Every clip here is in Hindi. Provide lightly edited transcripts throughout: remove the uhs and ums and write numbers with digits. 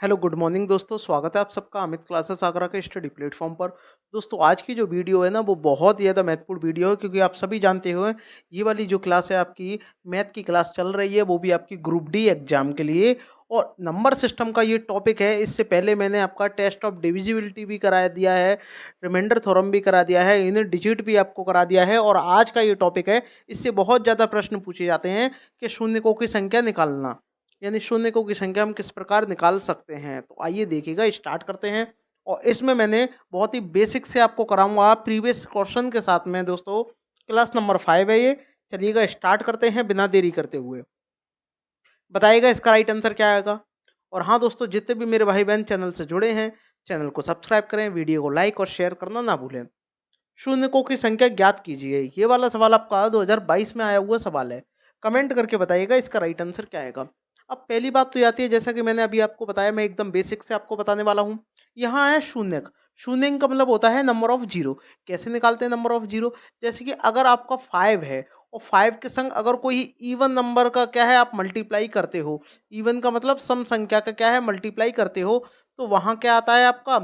हेलो गुड मॉर्निंग दोस्तों, स्वागत है आप सबका अमित क्लासेस आगरा के स्टडी प्लेटफॉर्म पर। दोस्तों आज की जो वीडियो है ना वो बहुत ही ज़्यादा महत्वपूर्ण वीडियो है, क्योंकि आप सभी जानते हो ये वाली जो क्लास है आपकी मैथ की क्लास चल रही है, वो भी आपकी ग्रुप डी एग्जाम के लिए। और नंबर सिस्टम का ये टॉपिक है। इससे पहले मैंने आपका टेस्ट ऑफ डिविजिबिलिटी भी करा दिया है, रिमाइंडर थ्योरम भी करा दिया है, यूनिट डिजिट भी आपको करा दिया है। और आज का ये टॉपिक है, इससे बहुत ज़्यादा प्रश्न पूछे जाते हैं कि शून्यकों की संख्या निकालना, यानी शून्यकों की संख्या हम किस प्रकार निकाल सकते हैं। तो आइए देखिएगा, स्टार्ट करते हैं। और इसमें मैंने बहुत ही बेसिक से आपको कराऊंगा प्रीवियस क्वेश्चन के साथ में। दोस्तों क्लास नंबर 5 है ये। चलिएगा स्टार्ट करते हैं बिना देरी करते हुए। बताइएगा इसका राइट आंसर क्या आएगा। और हाँ दोस्तों, जितने भी मेरे भाई बहन चैनल से जुड़े हैं, चैनल को सब्सक्राइब करें, वीडियो को लाइक और शेयर करना ना भूलें। शून्यकों की संख्या ज्ञात कीजिए, ये वाला सवाल आपका 2022 में आया हुआ सवाल है। कमेंट करके बताइएगा इसका राइट आंसर क्या आएगा। अब पहली बात तो आती है, जैसा कि मैंने अभी आपको बताया, मैं एकदम बेसिक से आपको बताने वाला हूँ। यहाँ है शून्यक। शून्यक का मतलब होता है नंबर ऑफ जीरो। कैसे निकालते हैं नंबर ऑफ जीरो? जैसे कि अगर आपका 5 है और 5 के संग अगर कोई इवन नंबर का क्या है आप मल्टीप्लाई करते हो, इवन का मतलब सम संख्या का क्या है मल्टीप्लाई करते हो, तो वहाँ क्या आता है आपका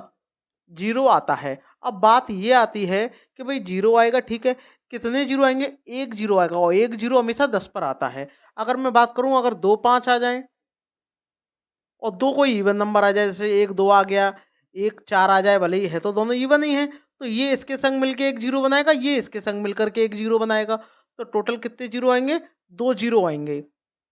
जीरो आता है। अब बात ये आती है कि भाई जीरो आएगा, ठीक है, कितने जीरो आएंगे? एक जीरो आएगा, और एक जीरो हमेशा 10 पर आता है। अगर मैं बात करूं, अगर दो पाँच आ जाए और दो कोई इवन नंबर आ जाए, जैसे एक दो आ गया, एक चार आ जाए, भले ही है तो दोनों इवन ही है, तो ये इसके संग मिलके एक जीरो बनाएगा, ये इसके संग मिलकर के एक जीरो बनाएगा। तो टोटल कितने जीरो आएंगे? दो जीरो आएंगे।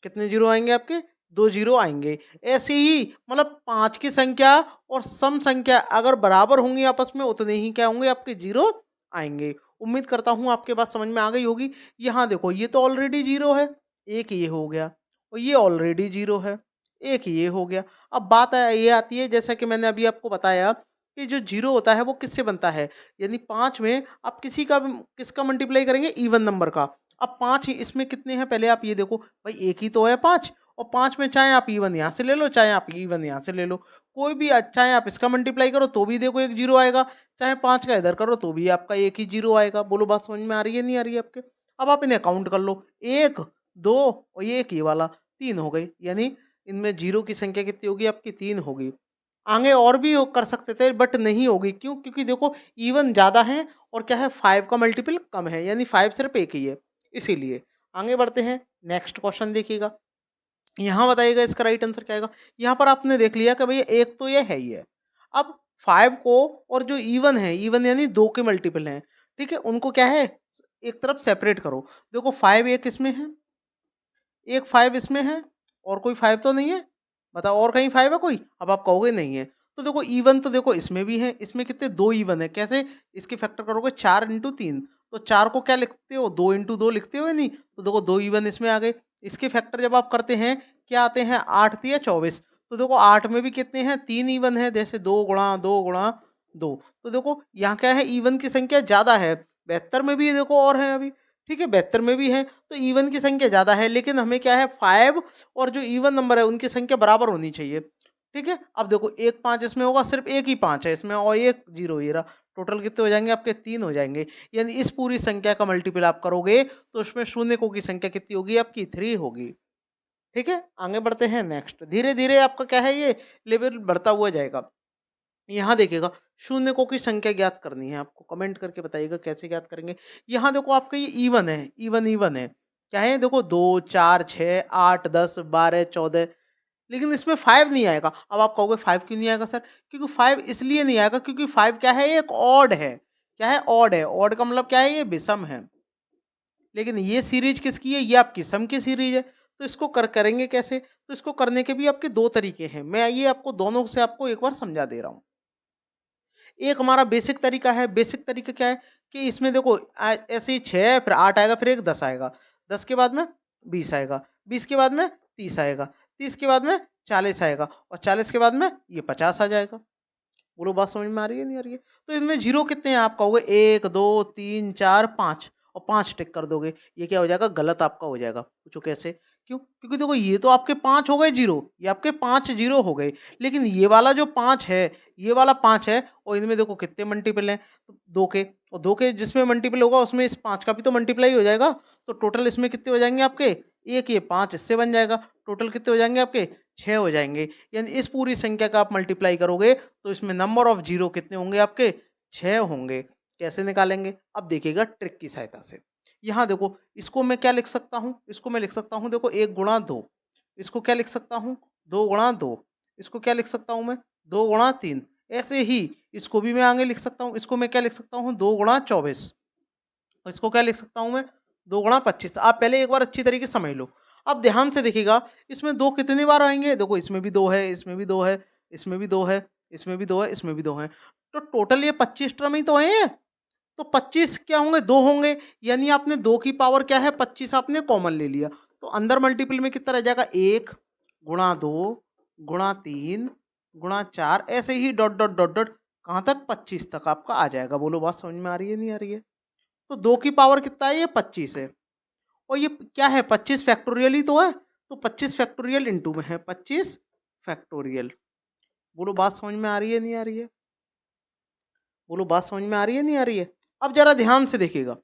कितने जीरो आएंगे आपके? दो जीरो आएंगे। ऐसे ही मतलब पांच की संख्या और सम संख्या अगर बराबर होंगी आपस में, उतने ही क्या होंगे आपके? जीरो आएंगे। उम्मीद करता हूं आपके बात समझ में आ गई होगी। यहाँ देखो, ये तो ऑलरेडी जीरो है, एक ये हो गया, और ये ऑलरेडी जीरो है, एक ये हो गया। अब बात ये आती है, जैसा कि मैंने अभी आपको बताया, कि जो जीरो होता है वो किससे बनता है? यानी पाँच में आप किसी का भी किसका मल्टीप्लाई करेंगे? इवन नंबर का। अब पाँच इसमें कितने हैं पहले आप ये देखो, भाई एक ही तो है पाँच। और पाँच में चाहे आप इवन यहाँ से ले लो, चाहे आप इवन यहाँ से ले लो, कोई भी चाहे आप इसका मल्टीप्लाई करो तो भी देखो एक जीरो आएगा, चाहे पाँच का इधर करो तो भी आपका एक ही जीरो आएगा। बोलो बात समझ में आ रही है नहीं आ रही है आपके? अब आप इन्हें काउंट कर लो, एक दो और ये एक, ये वाला तीन हो गई। यानी इनमें जीरो की संख्या कितनी होगी आपकी? तीन होगी। आगे और भी कर सकते थे बट नहीं होगी, क्यों? क्योंकि देखो इवन ज़्यादा है और क्या है, फाइव का मल्टीपल कम है, यानी फाइव सिर्फ एक ही है, इसीलिए। आगे बढ़ते हैं, नेक्स्ट क्वेश्चन देखिएगा। यहाँ बताइएगा इसका राइट आंसर क्या आएगा। यहाँ पर आपने देख लिया कि भैया एक तो ये है ही है। अब फाइव को और जो इवन है, इवन यानी दो के मल्टीपल हैं, ठीक है, उनको क्या है, एक तरफ सेपरेट करो। देखो फाइव एक इसमें है, एक फाइव इसमें है, और कोई फाइव तो नहीं है। बताओ और कहीं फाइव है कोई? अब आप कहोगे नहीं है। तो देखो इवन तो देखो इसमें भी है, इसमें कितने? दो इवन है। कैसे? इसके फैक्टर करोगे, चार इंटू तीन, तो चार को क्या लिखते हो? दो इंटू दो लिखते हो या नहीं? तो देखो दो इवन इसमें आ गए। इसके फैक्टर जब आप करते हैं, क्या आते हैं? आठ तिया 24। तो देखो आठ में भी कितने हैं? तीन इवन है, जैसे दो गुणा दो गुणा दो। तो देखो यहाँ क्या है, इवन की संख्या ज्यादा है। 72 में भी देखो और है अभी, ठीक है, 72 में भी है, तो इवन की संख्या ज़्यादा है। लेकिन हमें क्या है, 5 और जो इवन नंबर है उनकी संख्या बराबर होनी चाहिए, ठीक है। अब देखो एक 5 इसमें होगा, सिर्फ एक ही 5 है इसमें, और एक जीरो ये रहा। टोटल कितने हो जाएंगे आपके? तीन हो जाएंगे। यानी इस पूरी संख्या का मल्टीपल आप करोगे तो उसमें शून्यकों की संख्या कितनी होगी आपकी? 3 होगी, ठीक है। आगे बढ़ते हैं, नेक्स्ट। धीरे धीरे आपका क्या है, ये लेवल बढ़ता हुआ जाएगा। यहाँ देखिएगा, शून्यकों की संख्या ज्ञात करनी है आपको। कमेंट करके बताइएगा कैसे ज्ञात करेंगे। यहाँ देखो आपका ये इवन है, इवन इवन है। क्या है? देखो दो चार छः आठ 10 12 14, लेकिन इसमें फाइव नहीं आएगा। अब आप कहोगे फाइव क्यों नहीं आएगा सर? क्योंकि फाइव इसलिए नहीं आएगा क्योंकि फाइव क्या है, एक ऑड है। क्या है? ऑड है। ऑड का मतलब क्या है? ये विषम है। लेकिन ये सीरीज किसकी है? ये आपकी सम की सीरीज है। तो इसको करेंगे कैसे? तो इसको करने के भी आपके दो तरीके हैं। मैं ये आपको दोनों से आपको एक बार समझा दे रहा हूँ। एक हमारा बेसिक तरीका है। बेसिक तरीका क्या है कि इसमें देखो ऐसे ही 6 फिर 8 आएगा, फिर एक 10 आएगा, 10 के बाद में 20 आएगा, 20 के बाद में 30 आएगा, 30 के बाद में 40 आएगा, और 40 के बाद में ये 50 आ जाएगा। बोलो बात समझ में आ रही है नहीं आ रही है? तो इसमें जीरो कितने हैं? आप कहोगे एक दो तीन चार पाँच, और पाँच टिक कर दोगे। ये क्या हो जाएगा? गलत आपका हो जाएगा। पूछो कैसे? क्यों? क्योंकि देखो ये तो आपके पाँच हो गए जीरो, ये आपके पाँच जीरो हो गए। लेकिन ये वाला जो पाँच है, ये वाला पाँच है, और इनमें देखो कितने मल्टीपल हैं? तो दो के, और दो के जिसमें मल्टीपल होगा उसमें इस पाँच का भी तो मल्टीप्लाई हो जाएगा। तो टोटल इसमें कितने हो जाएंगे आपके? एक, ये पाँच इससे बन जाएगा। टोटल कितने हो जाएंगे आपके? 6 हो जाएँगे। यानी इस पूरी संख्या का आप मल्टीप्लाई करोगे तो इसमें नंबर ऑफ ज़ीरो कितने होंगे आपके? 6 होंगे। कैसे निकालेंगे? अब देखिएगा ट्रिक की सहायता से। यहाँ देखो इसको मैं क्या लिख सकता हूँ? इसको मैं लिख सकता हूँ देखो 1 गुणा 2। इसको क्या लिख सकता हूँ? 2 गुणा 2। इसको क्या लिख सकता हूँ मैं? 2 गुणा 3। ऐसे ही इसको भी मैं आगे लिख सकता हूँ। इसको मैं क्या लिख सकता हूँ? 2 गुणा 24। और इसको क्या लिख सकता हूँ मैं? 2 गुणा 25। आप पहले एक बार अच्छी तरीके से समझ लो। अब ध्यान से देखिएगा, इसमें 2 कितनी बार आएँगे? देखो इसमें भी 2 है, इसमें भी 2 है, इसमें भी 2 है, इसमें भी 2 है, इसमें भी 2 है। तो टोटल ये 25 टर्म ही तो हैं। तो 25 क्या होंगे? 2 होंगे। यानी आपने 2 की पावर क्या है? 25 आपने कॉमन ले लिया। तो अंदर मल्टीपल में कितना रह जाएगा? 1 गुणा 2 गुणा 3 गुणा 4 ऐसे ही डॉट, डॉट, डॉट, डॉट कहाँ तक? 25 तक आपका आ जाएगा। बोलो बात समझ में आ रही है, नहीं आ रही है? तो 2 की पावर कितना है? ये 25 है। और ये क्या है? 25 फैक्टोरियल ही तो है। तो 25 फैक्टोरियल इंटू में है 25 फैक्टोरियल। बोलो बात समझ में आ रही है, नहीं आ रही है? बोलो बात समझ में आ रही है, नहीं आ रही है? अब ज़रा ध्यान से देखिएगा।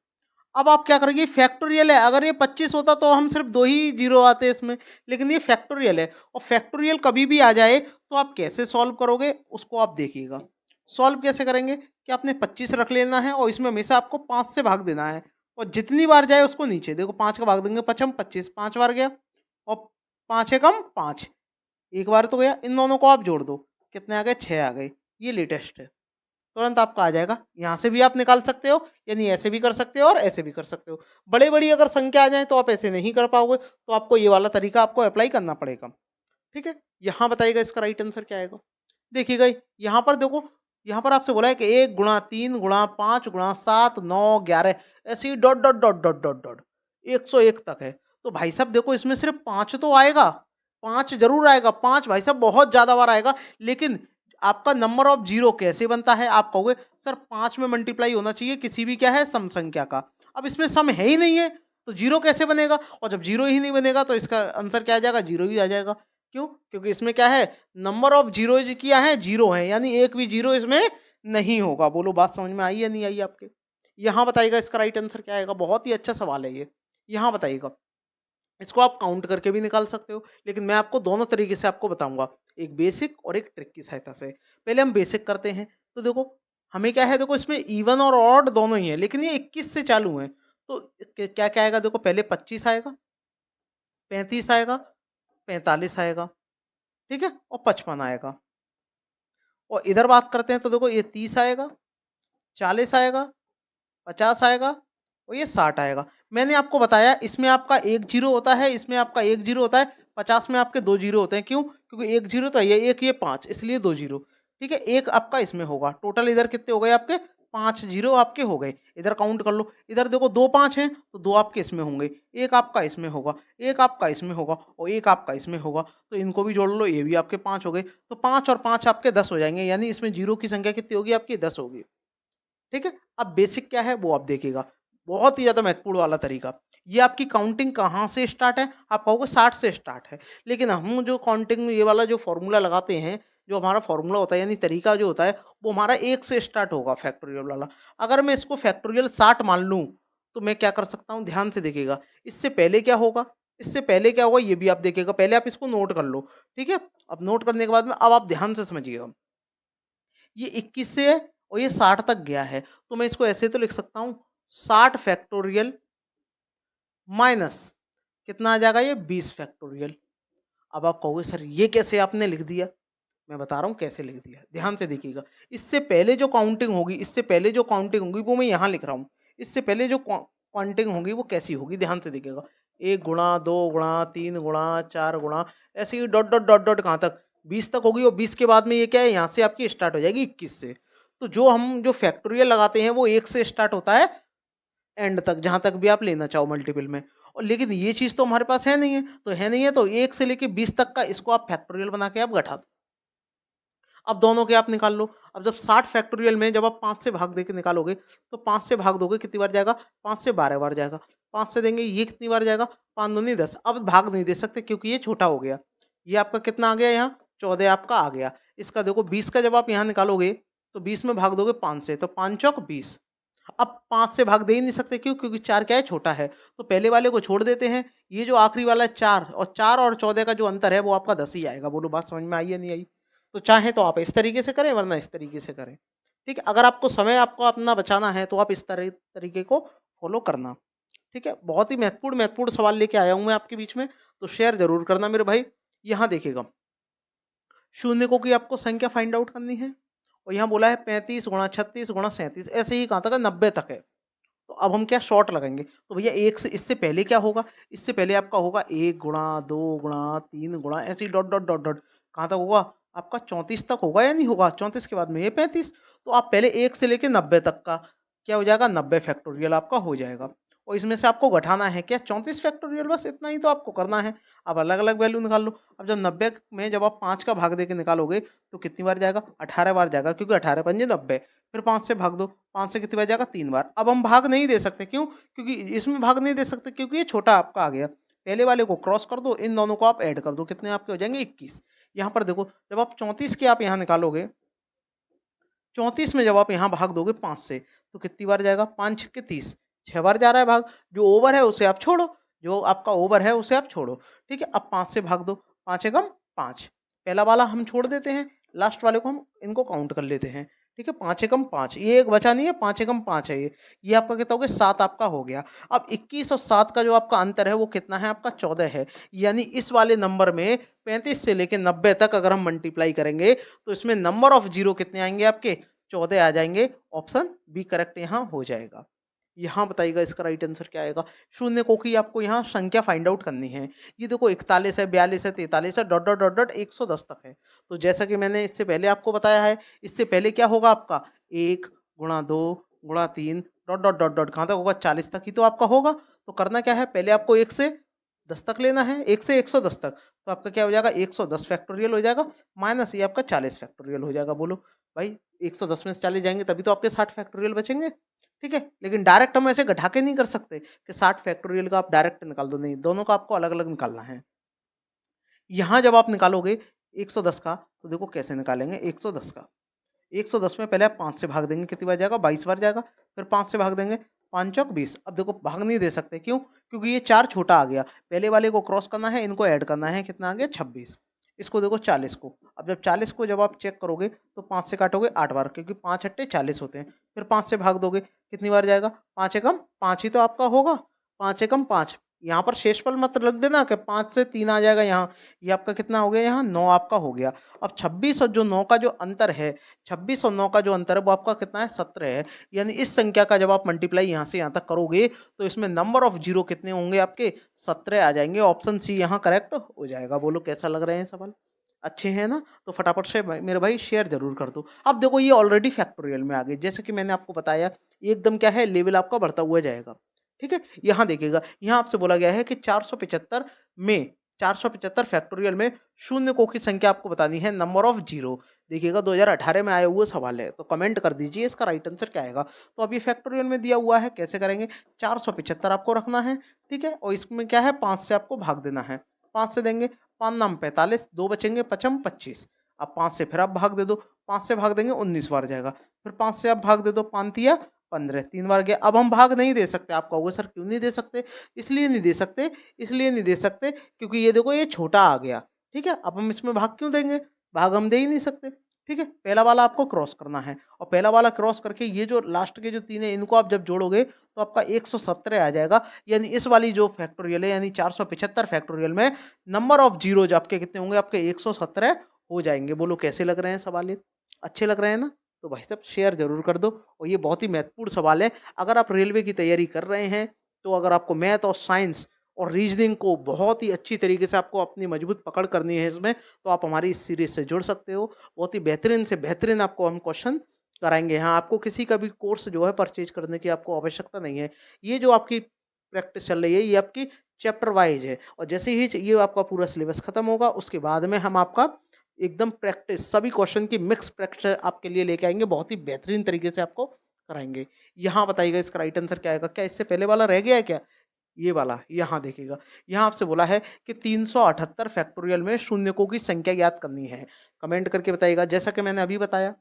अब आप क्या करेंगे? फैक्टोरियल है, अगर ये 25 होता तो हम सिर्फ 2 ही ज़ीरो आते इसमें, लेकिन ये फैक्टोरियल है और फैक्टोरियल कभी भी आ जाए तो आप कैसे सॉल्व करोगे उसको आप देखिएगा। सॉल्व कैसे करेंगे कि आपने 25 रख लेना है और इसमें हमेशा आपको 5 से भाग देना है और जितनी बार जाए उसको नीचे देखो 5 का भाग देंगे पचम 25 5 बार गया और 5 एकम 5 एक बार तो गया। इन दोनों को आप जोड़ दो, कितने आ गए? 6 आ गए। ये लेटेस्ट है, तुरंत आपका आ जाएगा। यहाँ से भी आप निकाल सकते हो, यानी ऐसे भी कर सकते हो और ऐसे भी कर सकते हो। बड़ी-बड़ी अगर संख्या आ जाए तो आप ऐसे नहीं कर पाओगे, तो आपको ये वाला तरीका आपको अप्लाई करना पड़ेगा। ठीक है? यहाँ बताइएगा इसका राइट आंसर क्या आएगा? देखिएगा यहाँ पर देखो, यहाँ पर आपसे बोला है कि 1 गुणा 3 गुणा 5 गुणा 7 9 11 ऐसे ही dot, dot, dot, dot, dot, dot 101 तक है। तो भाई साहब देखो इसमें सिर्फ 5 तो आएगा, 5 ज़रूर आएगा, 5 भाई साहब बहुत ज़्यादा बार आएगा, लेकिन आपका नंबर ऑफ ज़ीरो कैसे बनता है? आप कहोगे सर 5 में मल्टीप्लाई होना चाहिए किसी भी क्या है? सम संख्या का। अब इसमें सम है ही नहीं है, तो ज़ीरो कैसे बनेगा? और जब ज़ीरो ही नहीं बनेगा तो इसका आंसर क्या आ जाएगा? ज़ीरो ही आ जाएगा। क्यों? क्योंकि इसमें क्या है? नंबर ऑफ ज़ीरोज़ क्या है? ज़ीरो है, यानी एक भी ज़ीरो इसमें नहीं होगा। बोलो बात समझ में आई या नहीं आई आपके? यहाँ बताइएगा इसका राइट आंसर क्या आएगा? बहुत ही अच्छा सवाल है ये। यहाँ बताइएगा। इसको आप काउंट करके भी निकाल सकते हो, लेकिन मैं आपको दोनों तरीके से आपको बताऊँगा, एक बेसिक और एक ट्रिक की सहायता से। पहले हम बेसिक करते हैं, तो देखो हमें क्या है? देखो इसमें इवन और ऑड दोनों ही हैं, लेकिन ये 21 से चालू हैं। तो क्या-क्या आएगा? देखो पहले 25 आएगा, 35 आएगा, 45 आएगा, ठीक है? और 55 आएगा। और इधर बात करते हैं तो देखो ये 30 आएगा, 40 आएगा, 50 आएगा और ये 60 आएगा। मैंने आपको बताया इसमें आपका 1 ज़ीरो होता है, इसमें आपका 1 ज़ीरो होता है, 50 में आपके 2 ज़ीरो होते हैं। क्यों? क्योंकि 1 ज़ीरो तो ये 1 ये 5 इसलिए 2 ज़ीरो। ठीक है? 1 आपका इसमें होगा। टोटल इधर कितने हो गए आपके? 5 ज़ीरो आपके हो गए। इधर काउंट कर लो। इधर देखो 2 5 हैं तो 2 आपके इसमें होंगे, 1 आपका इसमें होगा, 1 आपका इसमें होगा और 1 आपका इसमें होगा। तो इनको भी जोड़ लो, ये भी आपके 5 हो गए। तो 5 और 5 आपके 10 हो जाएँगे, यानी इसमें ज़ीरो की संख्या कितनी होगी आपकी? 10 होगी। ठीक है? अब बेसिक क्या है वो आप देखिएगा। बहुत ही ज़्यादा महत्वपूर्ण वाला तरीका। ये आपकी काउंटिंग कहाँ से स्टार्ट है? आप कहोगे 60 से स्टार्ट है। लेकिन हम जो काउंटिंग ये वाला जो फ़ॉर्मूला लगाते हैं, जो हमारा फ़ॉर्मूला होता है यानी तरीका जो होता है, वो हमारा 1 से स्टार्ट होगा फैक्टोरियल वाला। अगर मैं इसको फैक्टोरियल 60 मान लूँ, तो मैं क्या कर सकता हूँ? ध्यान से देखिएगा। इससे पहले क्या होगा? इससे पहले क्या होगा ये भी आप देखिएगा। पहले आप इसको नोट कर लो, ठीक है? अब नोट करने के बाद में अब आप ध्यान से समझिएगा। ये 21 से है और ये 60 तक गया है, तो मैं इसको ऐसे तो लिख सकता हूँ 60 फैक्टोरियल माइनस कितना आ जाएगा ये 20 फैक्टोरियल। अब आप कहोगे सर ये कैसे आपने लिख दिया? मैं बता रहा हूँ कैसे लिख दिया, ध्यान से देखिएगा। इससे पहले जो काउंटिंग होगी इससे पहले जो काउंटिंग होगी वो मैं यहाँ लिख रहा हूँ। इससे पहले जो काउंटिंग होगी वो कैसी होगी? ध्यान से देखिएगा। 1 गुणा, 2 गुणा, 3 गुणा, 4 गुणा ऐसे ही डॉट, डॉट, डॉट, डॉट कहाँ तक? 20 तक होगी और 20 के बाद में ये क्या है? यहाँ से आपकी स्टार्ट हो जाएगी 21 से। तो जो हम जो फैक्टोरियल लगाते हैं वो 1 से स्टार्ट होता है एंड तक, जहाँ तक भी आप लेना चाहो मल्टीपल में। और लेकिन ये चीज़ तो हमारे पास है नहीं है, तो है नहीं है तो 1 से लेके 20 तक का इसको आप फैक्टोरियल बना के आप घटा दो। अब दोनों के आप निकाल लो। अब जब 60 फैक्टोरियल में जब आप 5 से भाग देके निकालोगे, तो 5 से भाग दोगे कितनी बार जाएगा? 5 से 12 बार जाएगा। 5 से देंगे ये कितनी बार जाएगा? 5 दूनी 10। अब भाग नहीं दे सकते क्योंकि ये छोटा हो गया। ये आपका कितना आ गया यहाँ? 14 आपका आ गया। इसका देखो 20 का जब आप यहाँ निकालोगे, तो 20 में भाग दोगे 5 से, तो 5 चौक 20। अब 5 से भाग दे ही नहीं सकते, क्यों? क्योंकि 4 क्या है? छोटा है। तो पहले वाले को छोड़ देते हैं। ये जो आखिरी वाला है 4 और 14 का जो अंतर है वो आपका 10 ही आएगा। बोलो बात समझ में आई या नहीं आई? तो चाहे तो आप इस तरीके से करें वरना इस तरीके से करें। ठीक है? अगर आपको समय आपको अपना बचाना है तो आप इस तरीके को फ़ॉलो करना। ठीक है? बहुत ही महत्वपूर्ण महत्वपूर्ण सवाल लेके आया हूँ मैं आपके बीच में, तो शेयर ज़रूर करना मेरे भाई। यहाँ देखिएगा, शून्यकों की आपको संख्या फाइंड आउट करनी है और यहाँ बोला है 35 गुणा 36 गुणा 37, ऐसे ही कहाँ तक है? 90 तक है। तो अब हम क्या शॉर्ट लगाएँगे? तो भैया 1 से इससे पहले क्या होगा? इससे पहले आपका होगा 1 गुणा, 2 गुणा, 3 गुणा, ऐसे ही डॉट, डॉट, डॉट, डॉट। कहाँ तक होगा? आपका 34 तक होगा या नहीं होगा? 34 के बाद में ये 35। तो आप पहले 1 से लेके 90 तक का क्या हो जाएगा? 90 फैक्टोरियल आपका हो जाएगा। और इसमें से आपको घटाना है क्या? 34 फैक्टोरियल, बस इतना ही तो आपको करना है। अब अलग-अलग वैल्यू निकाल लो। अब जब 90 में जब आप 5 का भाग देके निकालोगे तो कितनी बार जाएगा? 18 बार जाएगा, क्योंकि 18 पंजे 90। फिर 5 से भाग दो, 5 से कितनी बार जाएगा? 3 बार। अब हम भाग नहीं दे सकते, क्यों? क्योंकि इसमें भाग नहीं दे सकते क्योंकि ये छोटा आपका आ गया। पहले वाले को क्रॉस कर दो, इन दोनों को आप ऐड कर दो, कितने आपके हो जाएँगे? 21। यहाँ पर देखो, जब आप 34 के आप यहाँ निकालोगे, 34 में जब आप यहाँ भाग दोगे 5 से, तो कितनी बार जाएगा? 5 छक्के 30, 6 बार जा रहा है भाग। जो ओवर है उसे आप छोड़ो, जो आपका ओवर है उसे आप छोड़ो। ठीक है? अब 5 से भाग दो, 5 एकम 5। पहला वाला हम छोड़ देते हैं, लास्ट वाले को हम इनको काउंट कर लेते हैं। ठीक है? 5 एकम 5, ये एक बचा नहीं है, 5 एकम 5 है ये। ये आपका कितना हो गया? 7 आपका हो गया। अब 21 और 7 का जो आपका अंतर है वो कितना है? आपका 14 है। यानी इस वाले नंबर में 35 से लेके 90 तक अगर हम मल्टीप्लाई करेंगे तो इसमें नंबर ऑफ ज़ीरो कितने आएँगे आपके? 14 आ जाएँगे। ऑप्शन बी करेक्ट यहाँ हो जाएगा। यहाँ बताइएगा इसका राइट आंसर क्या आएगा? शून्यकों की आपको यहाँ संख्या फाइंड आउट करनी है। ये देखो 41 है, 42 है, 43 है, डॉट, डॉट, डॉट, डॉट 110 तक है। तो जैसा कि मैंने इससे पहले आपको बताया है, इससे पहले क्या होगा आपका? 1 गुणा 2 गुणा 3 डॉट, डॉट, डॉट, डॉट कहाँ तक होगा? 40 तक ही तो आपका होगा। तो करना क्या है? पहले आपको 1 से 10 तक लेना है, 1 से 110 तक। तो आपका क्या हो जाएगा? 110 फैक्टोरियल हो जाएगा, माइनस ये आपका 40 फैक्टोरियल हो जाएगा। बोलो भाई, 110 में से 40 जाएँगे तभी तो आपके 60 फैक्टोरियल बचेंगे। ठीक है? लेकिन डायरेक्ट हम ऐसे घटा के नहीं कर सकते कि 60 फैक्टोरियल का आप डायरेक्ट निकाल दो, नहीं, दोनों का आपको अलग-अलग निकालना है। यहाँ जब आप निकालोगे 110 का, तो देखो कैसे निकालेंगे 110 का। 110 में पहले आप 5 से भाग देंगे, कितनी बार जाएगा? 22 बार जाएगा। फिर 5 से भाग देंगे, 5 चौक 20। अब देखो भाग नहीं दे सकते, क्यों? क्योंकि ये 4 छोटा आ गया। पहले वाले को क्रॉस करना है, इनको ऐड करना है, कितना आ गया? 26। इसको देखो 40 को। अब जब 40 को जब आप चेक करोगे तो 5 से काटोगे 8 बार, क्योंकि 5 अट्टे 40 होते हैं। फिर 5 से भाग दोगे, कितनी बार जाएगा? 5 एकम 5 ही तो आपका होगा। 5 एकम 5। यहाँ पर शेषफल मत रख देना कि 5 से 3 आ जाएगा यहाँ। ये आपका कितना हो गया? यहाँ 9 आपका हो गया। अब 26 और जो 9 का जो अंतर है, 26 और 9 का जो अंतर है वो आपका कितना है? 17 है। यानी इस संख्या का जब आप मल्टीप्लाई यहाँ से यहाँ तक करोगे तो इसमें नंबर ऑफ ज़ीरो कितने होंगे आपके? 17 आ जाएँगे। ऑप्शन सी यहाँ करेक्ट हो जाएगा। बोलो कैसा लग रहे हैं सवाल? अच्छे हैं ना? तो फटाफट से मेरे भाई शेयर ज़रूर कर दो। अब देखो ये ऑलरेडी फैक्टोरियल में आ गए। जैसे कि मैंने आपको बताया, एकदम क्या है? लेवल आपका बढ़ता हुआ जाएगा। ठीक है? यहाँ देखिएगा, यहाँ आपसे बोला गया है कि 475 में 475 फैक्टोरियल में शून्यकों की संख्या आपको बतानी है, नंबर ऑफ ज़ीरो। देखिएगा 2018 में आया हुआ सवाल है, तो कमेंट कर दीजिए इसका राइट आंसर क्या आएगा। तो अब ये फैक्टोरियल में दिया हुआ है, कैसे करेंगे? 475 आपको रखना है, ठीक है? और इसमें क्या है? 5 से आपको भाग देना है। 5 से देंगे, 5 नाम 45, 2 बचेंगे, पचम 25। अब 5 से फिर आप भाग दे दो, 5 से भाग देंगे 19 बार जाएगा। फिर 5 से आप भाग दे दो, 5 तिया 15, 3 बार गया। अब हम भाग नहीं दे सकते। आप कहोगे सर क्यों नहीं दे सकते? इसलिए नहीं दे सकते क्योंकि ये देखो ये छोटा आ गया, ठीक है? अब हम इसमें भाग क्यों देंगे? भाग हम दे ही नहीं सकते, ठीक है? पहला वाला आपको क्रॉस करना है और पहला वाला क्रॉस करके ये जो लास्ट के जो 3 है इनको आप जब जोड़ोगे तो आपका 117 आ जाएगा। यानी इस वाली जो फैक्टोरियल है, यानी 475 फैक्टोरियल में नंबर ऑफ ज़ीरोज़ आपके कितने होंगे? आपके 117 हो जाएँगे। बोलो कैसे लग रहे हैं सवाल ये? अच्छे लग रहे हैं ना? तो भाई साहब शेयर ज़रूर कर दो और ये बहुत ही महत्वपूर्ण सवाल है। अगर आप रेलवे की तैयारी कर रहे हैं, तो अगर आपको मैथ और साइंस और रीजनिंग को बहुत ही अच्छी तरीके से आपको अपनी मजबूत पकड़ करनी है इसमें, तो आप हमारी इस सीरीज़ से जुड़ सकते हो। बहुत ही बेहतरीन से बेहतरीन आपको हम क्वेश्चन कराएँगे। यहाँ आपको किसी का भी कोर्स जो है परचेज़ करने की आपको आवश्यकता नहीं है। ये जो आपकी प्रैक्टिस चल रही है, ये आपकी चैप्टर वाइज़ है और जैसे ही ये आपका पूरा सिलेबस खत्म होगा, उसके बाद में हम आपका एकदम प्रैक्टिस सभी क्वेश्चन की मिक्स प्रैक्टिस आपके लिए लेके आएँगे, बहुत ही बेहतरीन तरीके से आपको कराएँगे। यहाँ बताइएगा इसका राइट आंसर क्या आएगा? क्या इससे पहले वाला रह गया है क्या? ये वाला, यहाँ देखिएगा। यहाँ आपसे बोला है कि 378 फैक्टोरियल में शून्यकों की संख्या ज्ञात करनी है। कमेंट करके बताइएगा। जैसा कि मैंने अभी बताया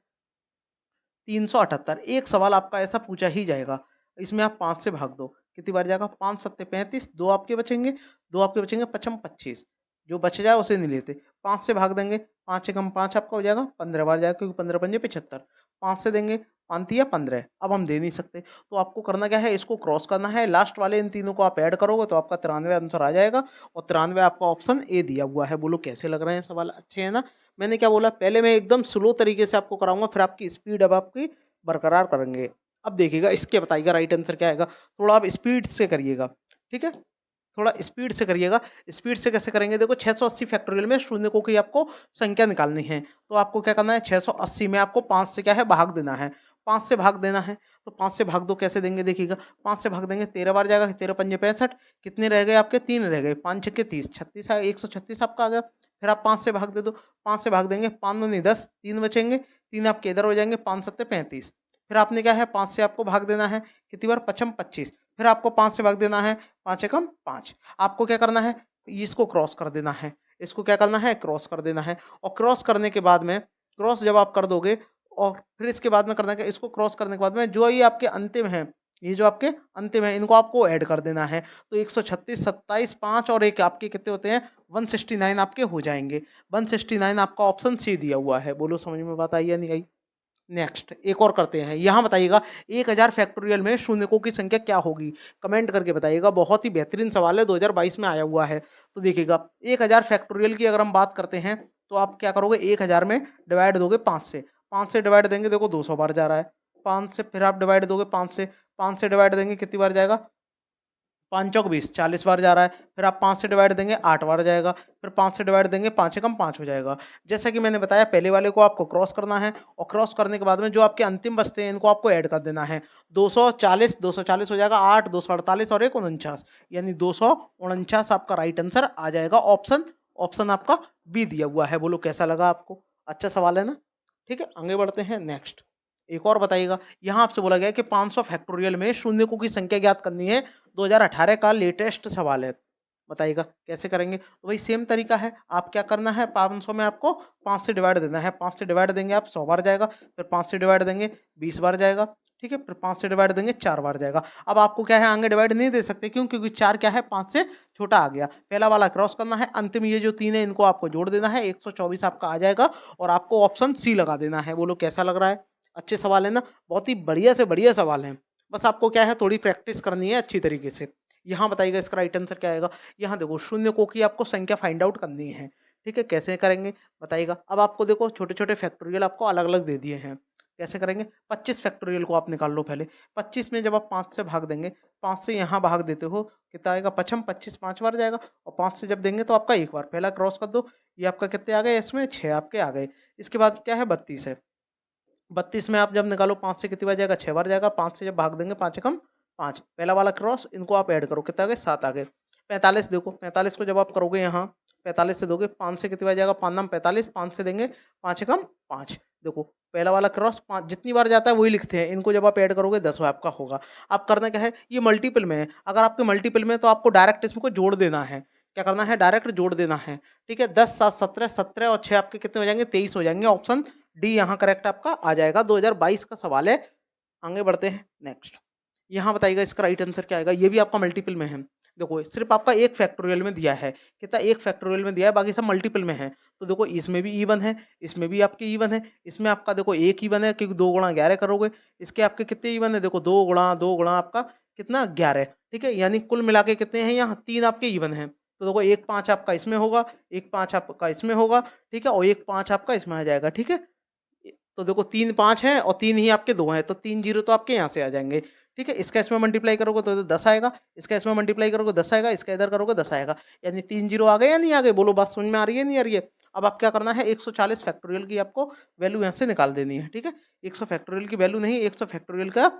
378। एक सवाल आपका ऐसा पूछा ही जाएगा। इसमें आप 5 से भाग दो, कितनी बार जाएगा? 5 सत्ते 35, 2 आपके बचेंगे, 2 आपके बचेंगे, पचम 25। जो बच जाए उसे नहीं लेते। 5 से भाग देंगे, 5 से कम 5 आपका हो जाएगा, 15 बार जाएगा क्योंकि 15 पंजे 75। 5 से देंगे, 5 तिया 15। अब हम दे नहीं सकते, तो आपको करना क्या है, इसको क्रॉस करना है। लास्ट वाले इन तीनों को आप ऐड करोगे तो आपका 93 आंसर आ जाएगा और 93 आपका ऑप्शन ए दिया हुआ है। बोलो कैसे लग रहे हैं सवाल, अच्छे हैं ना? मैंने क्या बोला, पहले मैं एकदम स्लो तरीके से आपको कराऊंगा, फिर आपकी स्पीड अब आपकी बरकरार करेंगे। अब देखिएगा इसके बताइएगा राइट आंसर क्या आएगा। थोड़ा आप स्पीड से करिएगा, ठीक है? थोड़ा स्पीड से करिएगा। स्पीड से कैसे करेंगे, देखो 680 फैक्टोरियल में शून्यकों की आपको संख्या निकालनी है। तो आपको क्या करना है, 680 में आपको 5 से क्या है, भाग देना है। 5 से भाग देना है, तो 5 से भाग दो, कैसे देंगे देखिएगा। 5 से भाग देंगे, 13 बार जाएगा, 13 पंजे 65। कितने रह गए आपके, 3 रह गए, 5 छक्के 30, 36 आया, 136 आपका आ गया। फिर आप 5 से भाग दे दो, 5 से भाग देंगे, 5 दूनी 10, 3 बचेंगे, 3 आपके इधर हो जाएंगे, 5 सत्ते 35। फिर आपने क्या है, 5 से आपको भाग देना है, कितनी बार, पचम 25। फिर आपको 5 से भाग देना है, 5 एकम 5। आपको क्या करना है, इसको क्रॉस कर देना है। इसको क्या करना है, क्रॉस कर देना है। और क्रॉस करने के बाद में, क्रॉस जब आप कर दोगे और फिर इसके बाद में करना क्या, इसको क्रॉस करने के बाद में जो ये आपके अंतिम है, ये जो आपके अंतिम है, इनको आपको ऐड कर देना है। तो 136, 27, 5 और एक आपके कितने होते हैं, 169 आपके हो जाएंगे। 169 आपका ऑप्शन सी दिया हुआ है। बोलो समझ में बात आई या नहीं आई? नेक्स्ट एक और करते हैं। यहाँ बताइएगा 1000 फैक्टोरियल में शून्यकों की संख्या क्या होगी? कमेंट करके बताइएगा। बहुत ही बेहतरीन सवाल है, 2022 में आया हुआ है। तो देखिएगा 1000 फैक्टोरियल की अगर हम बात करते हैं तो आप क्या करोगे, 1000 में डिवाइड दोगे 5 से। 5 से डिवाइड देंगे, देखो 200 बार जा रहा है। 5 से फिर आप डिवाइड दोगे 5 से। 5 से डिवाइड देंगे, कितनी बार जाएगा, 5 चौक 20, 40 बार जा रहा है। फिर आप 5 से डिवाइड देंगे, 8 बार जाएगा। फिर 5 से डिवाइड देंगे, 5 एकम 5 हो जाएगा। जैसा कि मैंने बताया, पहले वाले को आपको क्रॉस करना है और क्रॉस करने के बाद में जो आपके अंतिम बचते हैं इनको आपको ऐड कर देना है। 240, 240 हो जाएगा, 8, 248 और 1 49, यानी 249 आपका राइट आंसर आ जाएगा। ऑप्शन ऑप्शन आपका बी दिया हुआ है। बोलो कैसा लगा आपको, अच्छा सवाल है ना? ठीक है, आगे बढ़ते हैं। नेक्स्ट एक और बताइएगा। यहाँ आपसे बोला गया है कि 500 फैक्टोरियल में शून्यकों की संख्या ज्ञात करनी है। 2018 का लेटेस्ट सवाल है। बताइएगा कैसे करेंगे? तो वही सेम तरीका है। आप क्या करना है, 500 में आपको 5 से डिवाइड देना है। 5 से डिवाइड देंगे आप 100 बार जाएगा। फिर 5 से डिवाइड देंगे 20 बार जाएगा। ठीक है, फिर 5 से डिवाइड देंगे 4 बार जाएगा। अब आपको क्या है, आगे डिवाइड नहीं दे सकते, क्यों? क्योंकि 4 क्या है, 5 से छोटा आ गया। पहला वाला क्रॉस करना है, अंतिम ये जो 3 है इनको आपको जोड़ देना है, 124 आपका आ जाएगा और आपको ऑप्शन सी लगा देना है। बोलो कैसा लग रहा है, अच्छे सवाल है ना? बहुत ही बढ़िया से बढ़िया सवाल है। बस आपको क्या है, थोड़ी प्रैक्टिस करनी है अच्छी तरीके से। यहाँ बताइएगा इसका राइट आंसर क्या आएगा। यहाँ देखो शून्यकों की आपको संख्या फाइंड आउट करनी है। ठीक है, कैसे करेंगे बताइएगा। अब आपको देखो छोटे छोटे फैक्टोरियल आपको अलग अलग दे दिए हैं। कैसे करेंगे, 25 फैक्टोरियल को आप निकाल लो पहले। 25 में जब आप 5 से भाग देंगे, 5 से यहाँ भाग देते हो, कितना आएगा, पचम 25 5 बार जाएगा। और 5 से जब देंगे तो आपका एक बार, पहला क्रॉस कर दो, ये आपका कितने आ गए, इसमें 6 आपके आ गए। इसके बाद क्या है, 32 है। 32 में आप जब निकालो 5 से कितनी बार जाएगा, 6 बार जाएगा। 5 से जब भाग देंगे, 5 एकम 5, पहला वाला क्रॉस, इनको आप ऐड करो, कितना आ गए, 7 आ गए। 45 देखो, 45 को जब आप करोगे यहाँ, 45 से दोगे, 5 से कितनी बार जाएगा, 5 नाम 45, 5 से देंगे 5 एकम 5। देखो पहला वाला क्रॉस 5 जितनी बार जाता है वही लिखते हैं, इनको जब आप ऐड करोगे 10 आपका होगा। आप करना क्या है, ये मल्टीपल में है, अगर आपके मल्टीपल में है तो आपको डायरेक्ट इसमें को जोड़ देना है। क्या करना है, डायरेक्ट जोड़ देना है। ठीक है, 10 7 17, 17 और 6 आपके कितने हो जाएंगे, 23 हो जाएंगे। ऑप्शन डी यहाँ करेक्ट आपका आ जाएगा। 2022 का सवाल है। आगे बढ़ते हैं। नेक्स्ट यहाँ बताइएगा इसका राइट आंसर क्या आएगा। ये भी आपका मल्टीपल में है। देखो सिर्फ आपका एक फैक्टोरियल में दिया है, कितना, एक फैक्टोरियल में दिया है, बाकी सब मल्टीपल में है। तो देखो इसमें भी इवन है, इसमें भी आपके इवन है, इसमें आपका देखो एक इवन है क्योंकि 2 गुणा 11 करोगे। इसके आपके कितने इवन है, देखो 2 गुणा आपका कितना, 11। ठीक है, यानी कुल मिला के कितने हैं, यहाँ 3 आपके इवन है। तो देखो 1 5 आपका इसमें होगा, 1 5 आपका इसमें होगा। ठीक है, और 1 5 आपका इसमें आ जाएगा। ठीक है, तो देखो 3 5 है और 3 ही आपके 2 हैं, तो 3 जीरो तो आपके यहाँ से आ जाएंगे। ठीक है, इसका इसमें मल्टीप्लाई करोगे तो 10 आएगा, इसका इसमें मल्टीप्लाई करोगे 10 आएगा, इसका इधर करोगे 10 आएगा, यानी 3 जीरो आ गए या नहीं आ गए? बोलो बात समझ में आ रही है नहीं आ रही है? अब आप क्या करना है, 140 फैक्टोरियल की आपको वैल्यू यहाँ से निकाल देनी है। ठीक है, 100 फैक्टोरियल की वैल्यू नहीं, 100 फैक्टोरियल का